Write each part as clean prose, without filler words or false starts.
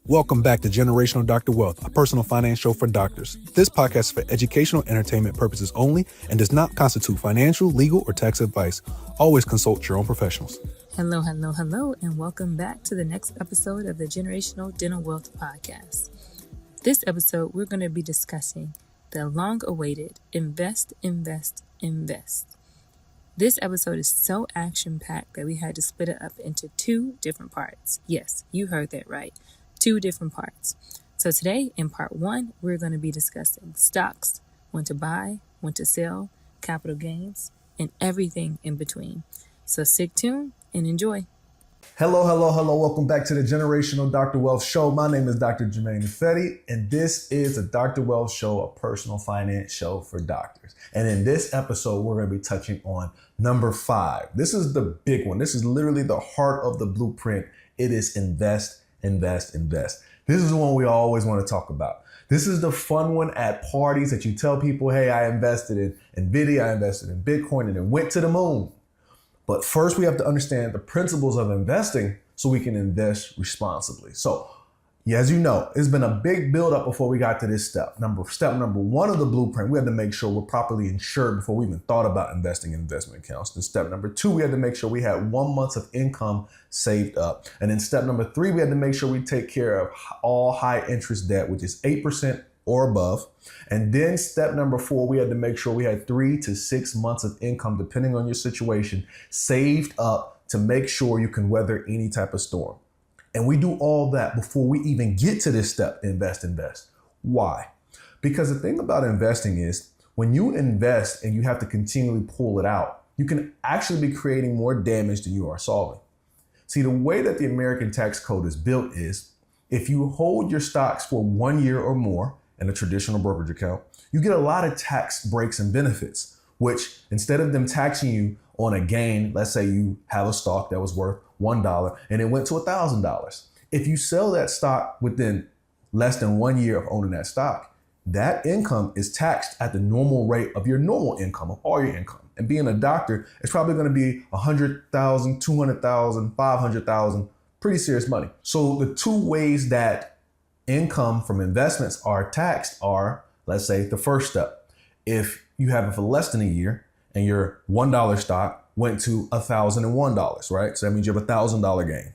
Welcome back to Generational Dr. Wealth, a personal finance show for doctors. This podcast is for educational entertainment purposes only and does not constitute financial, legal, or tax advice. Always consult your own professionals. Hello, and welcome back to the next episode of the Generational Dental Wealth Podcast. This episode, we're going to be discussing the long-awaited Invest. This episode is so action-packed that we had to split it up into two different parts. Yes, you heard that right. Two different parts. So today, in part one, we're going to be discussing stocks, when to buy, when to sell, capital gains, and everything in between. So stick tuned and enjoy. Hello. Welcome back to the Generational Dr. Wealth Show. My name is Dr. Jermaine Nafetti, and this is the Dr. Wealth Show, a personal finance show for doctors. And in this episode, we're going to be touching on number 5. This is the big one. This is literally the heart of the blueprint. It is invest. This is the one we always want to talk about. This is the fun one at parties that you tell people, hey, I invested in NVIDIA, I invested in Bitcoin, and it went to the moon. But first, we have to understand the principles of investing so we can invest responsibly. So, as you know, it's been a big buildup before we got to this step. Step number 1 of the blueprint, we had to make sure we're properly insured before we even thought about investing in investment accounts. Then step number 2, we had to make sure we had 1 month of income saved up. And then step number 3, we had to make sure we take care of all high interest debt, which is 8% or above. And then step number 4, we had to make sure we had 3 to 6 months of income, depending on your situation, saved up to make sure you can weather any type of storm. And we do all that before we even get to this step, invest. Why? Because the thing about investing is when you invest and you have to continually pull it out, you can actually be creating more damage than you are solving. See, the way that the American tax code is built is if you hold your stocks for 1 year or more in a traditional brokerage account, you get a lot of tax breaks and benefits, which instead of them taxing you on a gain, let's say you have a stock that was worth $1 and it went to $1,000. If you sell that stock within less than 1 year of owning that stock, that income is taxed at the normal rate of your normal income, of all your income. And being a doctor, it's probably going to be $100,000, $200,000, $500,000, pretty serious money. So the two ways that income from investments are taxed are, let's say, the first step. If you have it for less than a year and your $1 stock went to $1,001, right? So that means you have a $1,000 gain.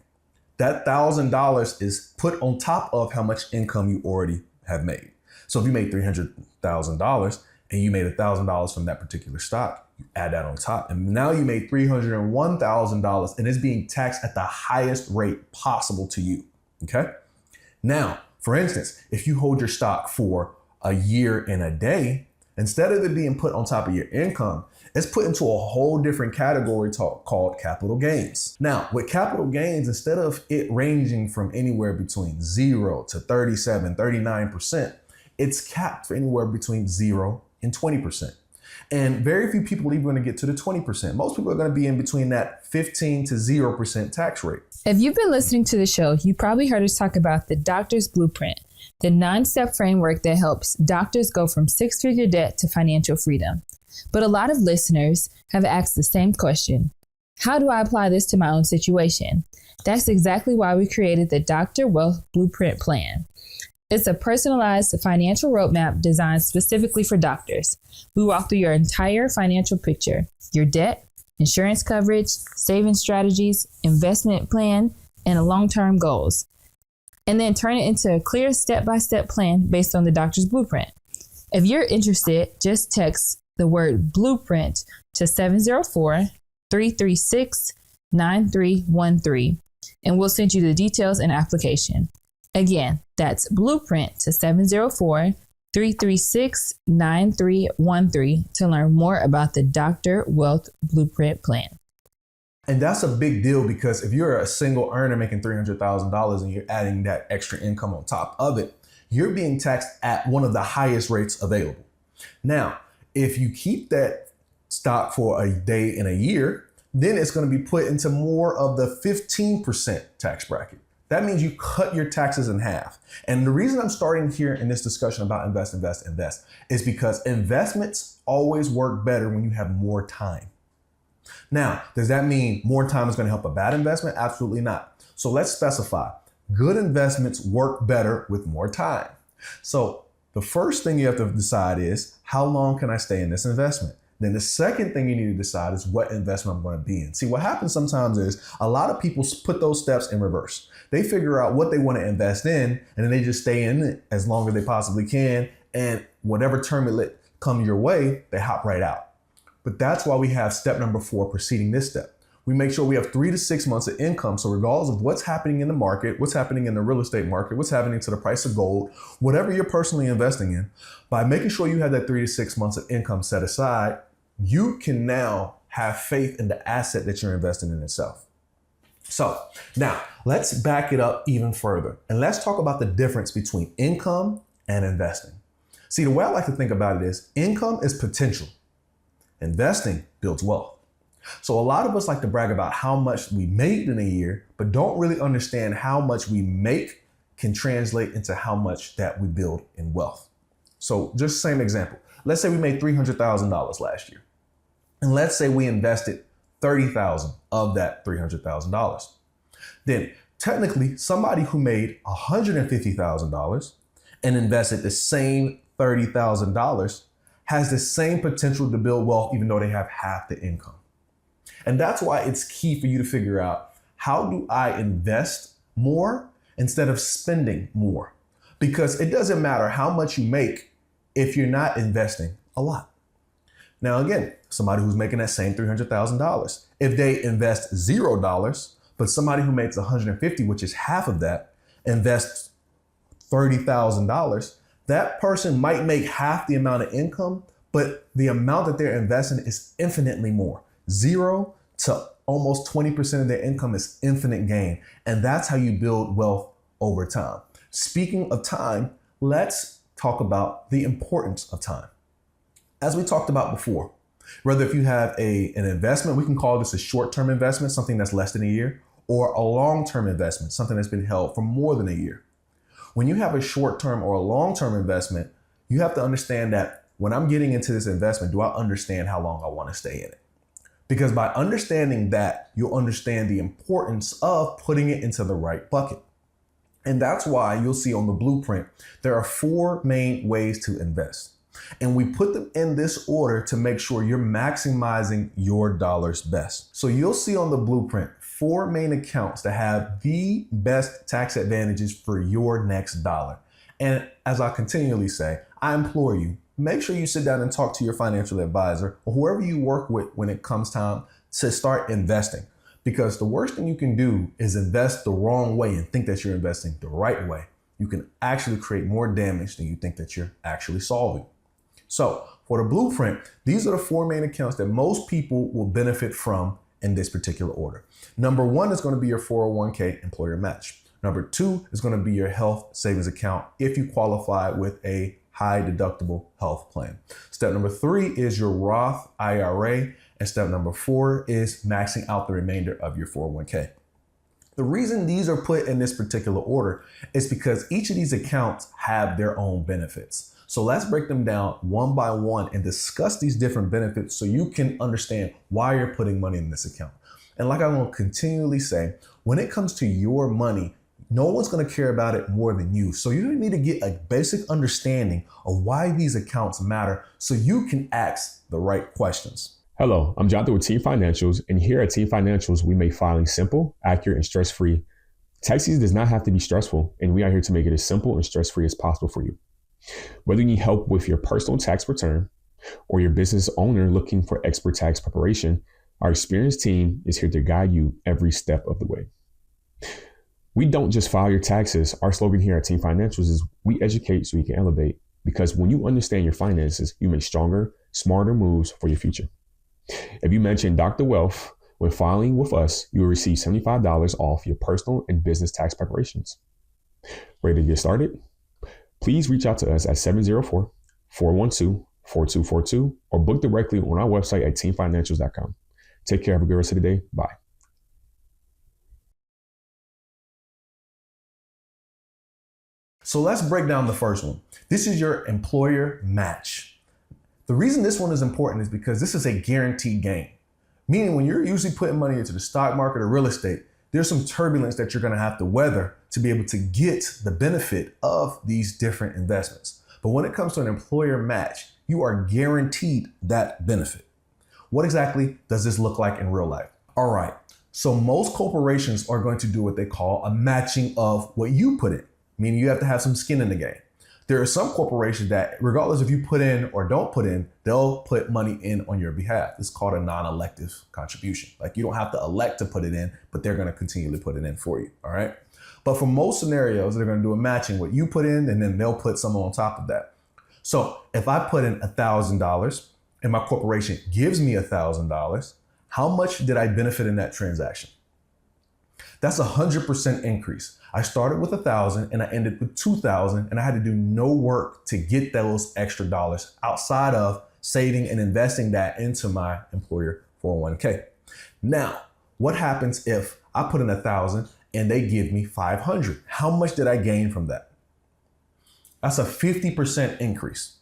That $1,000 is put on top of how much income you already have made. So if you made $300,000 and you made $1,000 from that particular stock, you add that on top. And now you made $301,000 and it's being taxed at the highest rate possible to you, okay? Now, for instance, if you hold your stock for a year and a day, instead of it being put on top of your income, it's put into a whole different category called capital gains. Now, with capital gains, instead of it ranging from anywhere between 0 to 37, 39%, it's capped for anywhere between 0 and 20%. And very few people are even going to get to the 20%. Most people are going to be in between that 15 to 0% tax rate. If you've been listening to the show, you probably heard us talk about the Doctor's Blueprint, the 9-step framework that helps doctors go from 6-figure debt to financial freedom. But a lot of listeners have asked the same question. How do I apply this to my own situation? That's exactly why we created the Dr. Wealth Blueprint Plan. It's a personalized financial roadmap designed specifically for doctors. We walk through your entire financial picture, your debt, insurance coverage, saving strategies, investment plan, and long-term goals, and then turn it into a clear step-by-step plan based on the doctor's blueprint. If you're interested, just text the word blueprint to 704-336-9313, and we'll send you the details and application. Again, that's blueprint to 704-336-9313 to learn more about the Dr. Wealth Blueprint Plan. And that's a big deal because if you're a single earner making $300,000 and you're adding that extra income on top of it, you're being taxed at one of the highest rates available. Now, if you keep that stock for a day and a year, then it's going to be put into more of the 15% tax bracket. That means you cut your taxes in half. And the reason I'm starting here in this discussion about invest is because investments always work better when you have more time. Now, does that mean more time is going to help a bad investment? Absolutely not. So let's specify. good investments work better with more time. So the first thing you have to decide is, how long can I stay in this investment? Then the second thing you need to decide is what investment I'm going to be in. See, what happens sometimes is a lot of people put those steps in reverse. They figure out what they want to invest in, and then they just stay in it as long as they possibly can. And whatever turbulence come your way, they hop right out. But that's why we have step number 4 preceding this step. We make sure we have 3 to 6 months of income. So regardless of what's happening in the market, what's happening in the real estate market, what's happening to the price of gold, whatever you're personally investing in, by making sure you have that 3 to 6 months of income set aside, you can now have faith in the asset that you're investing in itself. So now let's back it up even further. And let's talk about the difference between income and investing. See, the way I like to think about it is income is potential. Investing builds wealth. So a lot of us like to brag about how much we made in a year, but don't really understand how much we make can translate into how much that we build in wealth. So just same example. Let's say we made $300,000 last year. And let's say we invested $30,000 of that $300,000. Then technically somebody who made $150,000 and invested the same $30,000 has the same potential to build wealth, even though they have half the income. And that's why it's key for you to figure out, how do I invest more instead of spending more? Because it doesn't matter how much you make if you're not investing a lot. Now, again, somebody who's making that same $300,000, if they invest $0, but somebody who makes $150,000, which is half of that, invests $30,000, that person might make half the amount of income, but the amount that they're investing is infinitely more. 0 to almost 20% of their income is infinite gain. And that's how you build wealth over time. Speaking of time, let's talk about the importance of time. As we talked about before, whether if you have an investment, we can call this a short-term investment, something that's less than a year, or a long-term investment, something that's been held for more than a year. When you have a short-term or a long-term investment, you have to understand that when I'm getting into this investment, do I understand how long I want to stay in it? Because by understanding that, you'll understand the importance of putting it into the right bucket. And that's why you'll see on the blueprint, there are 4 main ways to invest. And we put them in this order to make sure you're maximizing your dollars best. So you'll see on the blueprint 4 main accounts that have the best tax advantages for your next dollar. And as I continually say, I implore you, make sure you sit down and talk to your financial advisor or whoever you work with when it comes time to start investing. Because the worst thing you can do is invest the wrong way and think that you're investing the right way. You can actually create more damage than you think that you're actually solving. So for the blueprint, these are the 4 main accounts that most people will benefit from in this particular order. Number 1 is going to be your 401k employer match. Number 2 is going to be your health savings account if you qualify with a high deductible health plan. Step number 3 is your Roth IRA. And step number 4 is maxing out the remainder of your 401k. The reason these are put in this particular order is because each of these accounts have their own benefits. So let's break them down one by one and discuss these different benefits so you can understand why you're putting money in this account. And like I will continually say, when it comes to your money, no one's going to care about it more than you. So you need to get a basic understanding of why these accounts matter so you can ask the right questions. Hello, I'm Jonathan with Team Financials, and here at Team Financials, we make filing simple, accurate, and stress-free. Tax season does not have to be stressful, and we are here to make it as simple and stress-free as possible for you. Whether you need help with your personal tax return or your business owner looking for expert tax preparation, our experienced team is here to guide you every step of the way. We don't just file your taxes. Our slogan here at Team Financials is we educate so you can elevate, because when you understand your finances, you make stronger, smarter moves for your future. If you mention Dr. Wealth when filing with us, you will receive $75 off your personal and business tax preparations. Ready to get started? Please reach out to us at 704-412-4242 or book directly on our website at teamfinancials.com. Take care. Have a good rest of the day. Bye. So let's break down the first one. This is your employer match. The reason this one is important is because this is a guaranteed gain. Meaning when you're usually putting money into the stock market or real estate, there's some turbulence that you're going to have to weather to be able to get the benefit of these different investments. But when it comes to an employer match, you are guaranteed that benefit. What exactly does this look like in real life? All right. So most corporations are going to do what they call a matching of what you put in, meaning you have to have some skin in the game. There are some corporations that, regardless if you put in or don't put in, they'll put money in on your behalf. It's called a non-elective contribution. Like, you don't have to elect to put it in, but they're going to continually put it in for you. All right. But for most scenarios, they're going to do a matching what you put in, and then they'll put some on top of that. So if I put in $1,000 and my corporation gives me $1,000, how much did I benefit in that transaction? That's 100% increase. I started with 1,000 and I ended with 2,000, and I had to do no work to get those extra dollars outside of saving and investing that into my employer 401k. Now, what happens if I put in 1,000 and they give me 500? How much did I gain from that? That's a 50% increase.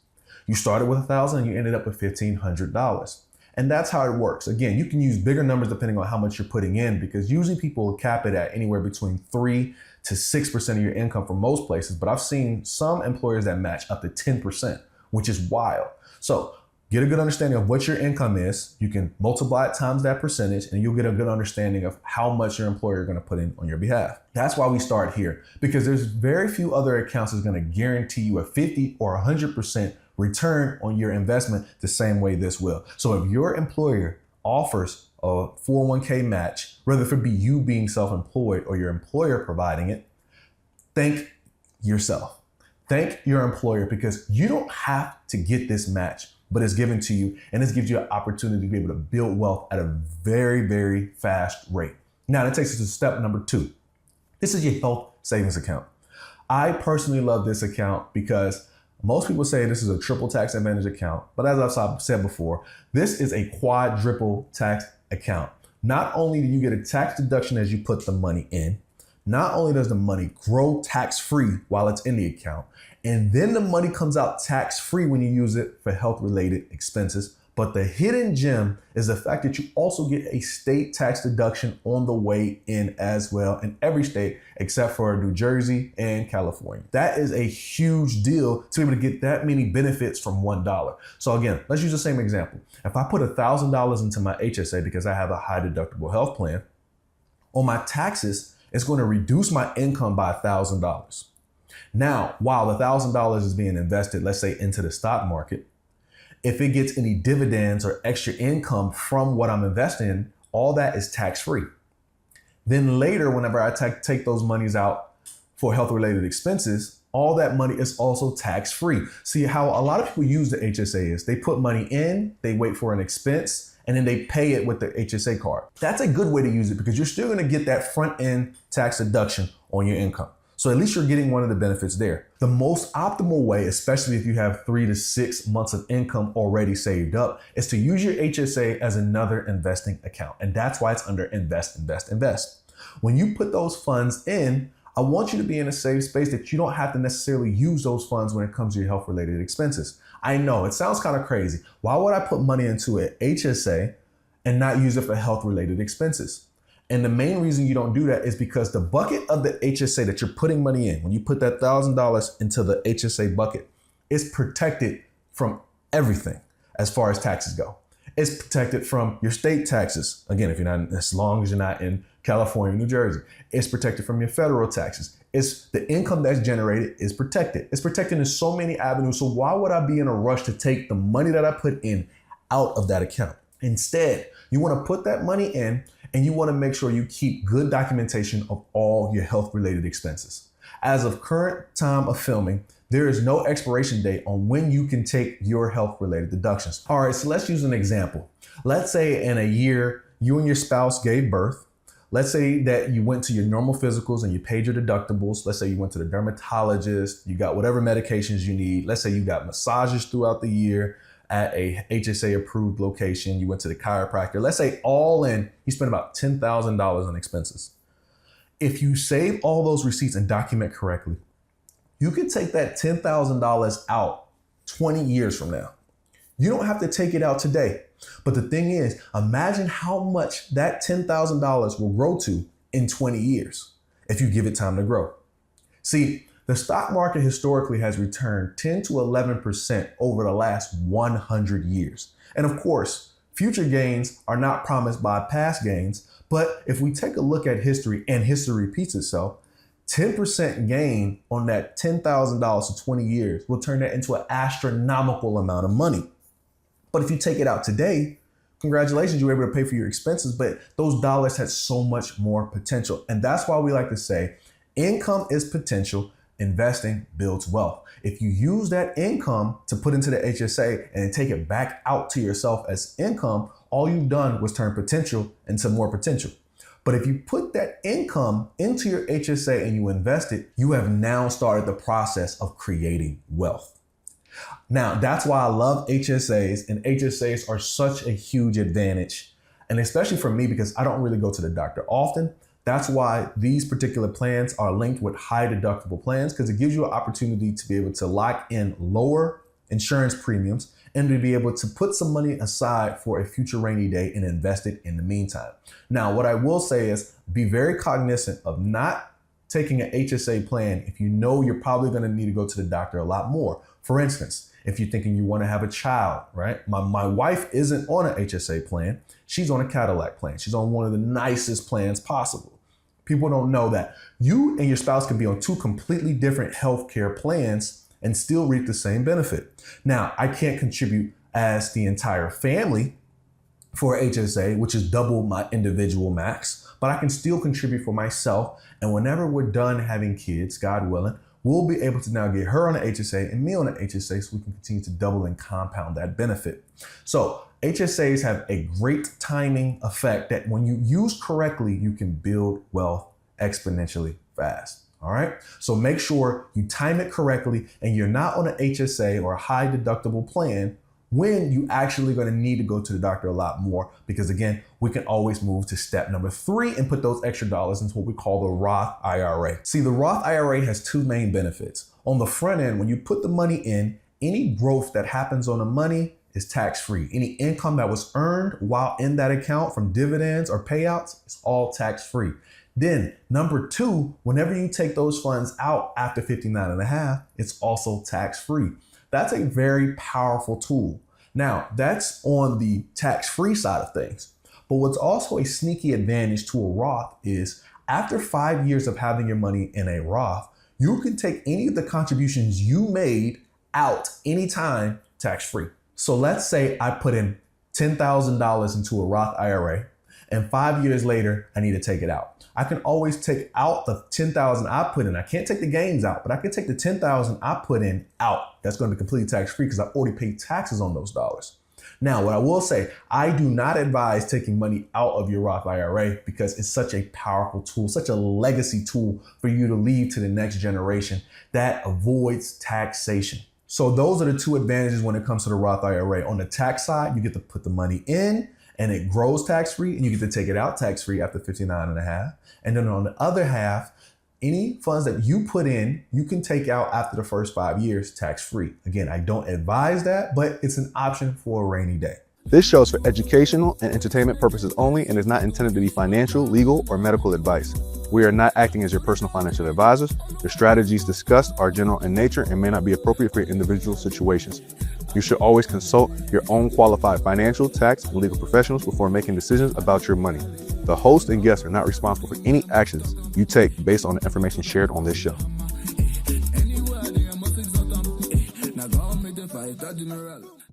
You started with 1,000 and you ended up with $1,500. And that's how it works. Again, you can use bigger numbers depending on how much you're putting in, because usually people cap it at anywhere between 3 to 6% of your income for most places. But I've seen some employers that match up to 10%, which is wild. So get a good understanding of what your income is. You can multiply it times that percentage, and you'll get a good understanding of how much your employer is going to put in on your behalf. That's why we start here, because there's very few other accounts that's going to guarantee you a 50 or 100% return on your investment the same way this will. So if your employer offers a 401k match, whether it be you being self-employed or your employer providing it, thank yourself. Thank your employer, because you don't have to get this match, but it's given to you, and this gives you an opportunity to be able to build wealth at a very, very fast rate. Now, that takes us to step number 2. This is your health savings account. I personally love this account because most people say this is a triple tax advantage account, but as I've said before, this is a quadruple tax account. Not only do you get a tax deduction as you put the money in, not only does the money grow tax-free while it's in the account, and then the money comes out tax-free when you use it for health-related expenses. But the hidden gem is the fact that you also get a state tax deduction on the way in as well, in every state except for New Jersey and California. That is a huge deal to be able to get that many benefits from $1. So again, let's use the same example. If I put $1,000 into my HSA because I have a high deductible health plan, on my taxes, it's going to reduce my income by $1,000. Now, while the $1,000 is being invested, let's say into the stock market, if it gets any dividends or extra income from what I'm investing in, all that is tax-free. Then later, whenever I take those monies out for health-related expenses, all that money is also tax-free. See how a lot of people use the HSA is they put money in, they wait for an expense, and then they pay it with the HSA card. That's a good way to use it because you're still gonna get that front-end tax deduction on your income. So at least you're getting one of the benefits there. The most optimal way, especially if you have 3 to 6 months of income already saved up, is to use your HSA as another investing account. And that's why it's under invest, invest, invest. When you put those funds in, I want you to be in a safe space that you don't have to necessarily use those funds when it comes to your health related expenses. I know it sounds kind of crazy. Why would I put money into an HSA and not use it for health related expenses? And the main reason you don't do that is because the bucket of the HSA that you're putting money in, when you put that $1,000 into the HSA bucket, is protected from everything as far as taxes go. It's protected from your state taxes. Again, if you're not, as long as you're not in California, New Jersey, it's protected from your federal taxes. It's the income that's generated is protected. It's protected in so many avenues. So why would I be in a rush to take the money that I put in out of that account? Instead, you want to put that money in and you want to make sure you keep good documentation of all your health related expenses. As of current time of filming, there is no expiration date on when you can take your health related deductions. All right, so let's use an example. Let's say in a year, you and your spouse gave birth. Let's say that you went to your normal physicals and you paid your deductibles. Let's say you went to the dermatologist, you got whatever medications you need. Let's say you got massages throughout the year at a HSA approved location. You went to the chiropractor. Let's say all in, you spent about $10,000 on expenses. If you save all those receipts and document correctly, you can take that $10,000 out 20 years from now. You don't have to take it out today. But the thing is, imagine how much that $10,000 will grow to in 20 years if you give it time to grow. See, the stock market historically has returned 10 to 11% over the last 100 years. And of course, future gains are not promised by past gains, but if we take a look at history and history repeats itself, 10% gain on that $10,000 for 20 years will turn that into an astronomical amount of money. But if you take it out today, congratulations, you were able to pay for your expenses, but those dollars had so much more potential. And that's why we like to say income is potential, investing builds wealth. If you use that income to put into the HSA and take it back out to yourself as income, all you've done was turn potential into more potential. But if you put that income into your HSA and you invest it, you have now started the process of creating wealth. Now, that's why I love HSAs, and HSAs are such a huge advantage. And especially for me, because I don't really go to the doctor often. That's why these particular plans are linked with high deductible plans, because it gives you an opportunity to be able to lock in lower insurance premiums and to be able to put some money aside for a future rainy day and invest it in the meantime. Now, what I will say is be very cognizant of not taking an HSA plan if you know you're probably going to need to go to the doctor a lot more. For instance, if you're thinking you want to have a child, right? My wife isn't on an HSA plan. She's on a Cadillac plan. She's on one of the nicest plans possible. People don't know that you and your spouse can be on two completely different healthcare plans and still reap the same benefit. Now, I can't contribute as the entire family for HSA, which is double my individual max, but I can still contribute for myself. And whenever we're done having kids, God willing, we'll be able to now get her on the HSA and me on the HSA so we can continue to double and compound that benefit. So HSAs have a great timing effect that when you use correctly, you can build wealth exponentially fast. All right. So make sure you time it correctly and you're not on an HSA or a high deductible plan when you actually going to need to go to the doctor a lot more, because again, we can always move to step number 3 and put those extra dollars into what we call the Roth IRA. See, the Roth IRA has two main benefits. On the front end, when you put the money in, any growth that happens on the money is tax-free. Any income that was earned while in that account from dividends or payouts is all tax-free. Then number 2, whenever you take those funds out after 59 and a half, it's also tax-free. That's a very powerful tool. Now, that's on the tax-free side of things. But what's also a sneaky advantage to a Roth is after 5 years of having your money in a Roth, you can take any of the contributions you made out anytime tax-free. So let's say I put in $10,000 into a Roth IRA and 5 years later, I need to take it out. I can always take out the $10,000 I put in. I can't take the gains out, but I can take the $10,000 I put in out. That's going to be completely tax-free because I already paid taxes on those dollars. Now, what I will say, I do not advise taking money out of your Roth IRA because it's such a powerful tool, such a legacy tool for you to leave to the next generation that avoids taxation. So those are the two advantages when it comes to the Roth IRA. On the tax side, you get to put the money in and it grows tax-free, and you get to take it out tax-free after 59 and a half. And then on the other half, any funds that you put in, you can take out after the first 5 years tax-free. Again, I don't advise that, but it's an option for a rainy day. This show is for educational and entertainment purposes only and is not intended to be financial, legal, or medical advice. We are not acting as your personal financial advisors. The strategies discussed are general in nature and may not be appropriate for your individual situations. You should always consult your own qualified financial, tax, and legal professionals before making decisions about your money. The host and guests are not responsible for any actions you take based on the information shared on this show.